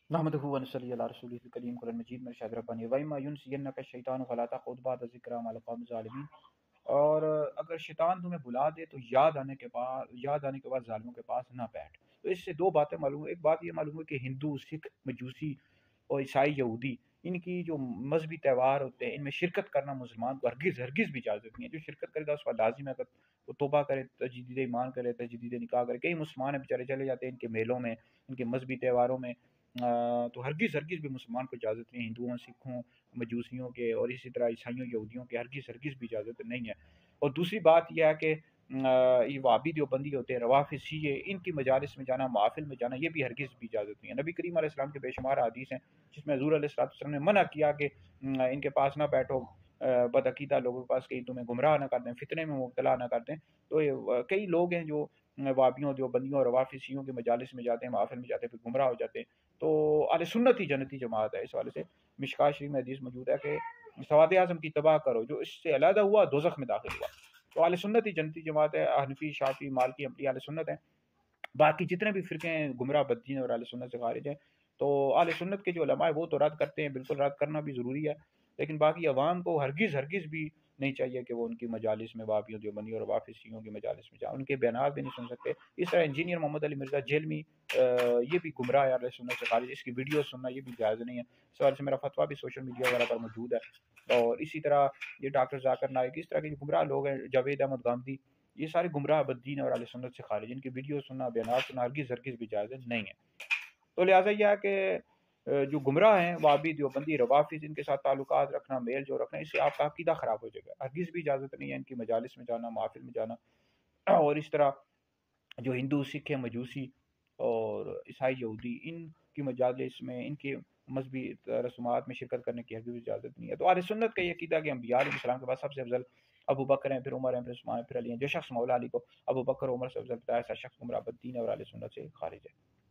نحمده و نصلی علی رسولہ الکریم قرآن مجید میں ارشاد ربانی وَإِمَّا يُنْسِيَنَّكَ الشَّيْطَانُ فَلَا تَقْعُدْ بَعْدَ الذِّكْرَىٰ مَعَ الْقَوْمِ الظَّالِمِينَ۔ اور اگر شیطان تمہیں بلا دے تو یاد آنے کے بعد ظالموں کے پاس نہ بیٹھ۔ تو اس سے دو باتیں معلوم ہیں۔ ایک بات یہ معلوم ہے کہ ہندو، سکھ، مجوسی اور عیسائی، یہودی، ان کی جو مذہبی تہوار ہوتے ہیں ان میں شرکت کرنا مسلمان کو ہرگز بھی اجازت نہیں ہے۔ جو شرکت کرے گا اس کا لازم ہے کہ وہ توبہ کرے، تجدید ایمان کرے، تجدید نکاح کرے۔ کئی مسلمان ہیں بیچارے چلے جاتے ہیں ان کے میلوں میں، ان کے مذہبی تہواروں میں، تو ہرگز بھی مسلمان کو اجازت نہیں، ہندوؤں، سکھوں، مجوسیوں کے اور اسی طرح عیسائیوں، یہودیوں کے ہرگز بھی اجازت نہیں ہے۔ اور دوسری بات یہ ہے کہ یہ وہابی دیوبندی ہوتے ہیں، روافض، شیعہ، ان کی مجالس میں جانا، محافل میں جانا، یہ بھی ہرگز بھی اجازت نہیں ہے۔ نبی کریم علیہ السلام کے بے شمار حدیث ہیں جس میں حضور علیہ السلام نے منع کیا کہ ان کے پاس نہ بیٹھو، بدعقیدہ لوگوں کے پاس، کہیں تمہیں گمراہ نہ کر دیں، فتنے میں مبتلا نہ کر دیں۔ تو کئی لوگ ہیں جو وابیوں، دیوبندیوں اور روافضیوں کے مجالس میں جاتے ہیں، محافل میں جاتے ہیں، پھر گمراہ ہو جاتے ہیں۔ تو اہل سنت ہی جنتی جماعت ہے۔ اس حوالے سے مشکوٰۃ شریف میں حدیث موجود ہے کہ سواد اعظم کی تباہ کرو، جو اس سے علیحدہ ہوا دوزخ میں داخل ہوا۔ تو اہل سنت ہی جنتی جماعت ہے۔ حنفی، شافعی، مالکی، حنبلی اہل سنت ہیں۔ باقی جتنے بھی فرقے ہیں گمراہ بدین اور اہل سنت سے خارج ہیں۔ تو اہل سنت کے جو علماء ہیں وہ تو رد کرتے ہیں، بالکل رد کرنا بھی ضروری ہے، لیکن باقی عوام کو ہرگز بھی نہیں چاہیے کہ وہ ان کی مجالس میں، وہابیوں، دیوبندیوں اور روافضیوں کی مجالس میں جائیں، ان کے بیانات بھی نہیں سن سکتے۔ اس طرح انجینئر محمد علی مرزا جیل میں یہ بھی گمراہ ہے، اہل سنت سے خارج، اس کی ویڈیو سننا یہ بھی جائز نہیں ہے۔ اس حوالے سے میرا فتویٰ بھی سوشل میڈیا وغیرہ پر موجود ہے۔ اور اسی طرح یہ ڈاکٹر ذاکر نائک، اس طرح کے جو گمراہ لوگ ہیں، جاوید احمد گامدی، یہ سارے گمراہ بدین اور اہل سنت سے خارج، ان کی ویڈیو سننا، بیانات سننا ہرگز بھی جائز نہیں ہے۔ تو لہٰذا یہ ہے کہ جو گمراہ ہیں، وہابی، دیوبندی، روافض، ان کے ساتھ تعلقات رکھنا، میل جو رکھنا، اس سے آپ کا عقیدہ خراب ہو جائے گا۔ ہرگز بھی اجازت نہیں ہے ان کی مجالس میں جانا، محافل میں جانا۔ اور اس طرح جو ہندو، سکھ، مجوسی اور عیسائی، یہودی، ان کی مجالس میں، ان کے مذہبی رسومات میں شرکت کرنے کی ہرگز اجازت نہیں ہے۔ تو اہل سنت کا یہ عقیدہ کہ انبیاء علیہ السلام کے بعد سب سے افضل ابو بکر ہیں، پھر عمر ہیں، پھر عثمان ہیں، پھر علی ہیں۔ جو شخص مولا علی کو ابو بکر، عمر سے افضل بتایا، ایسا شخص گمراہ بدین اور اہل سنت سے خارج ہے۔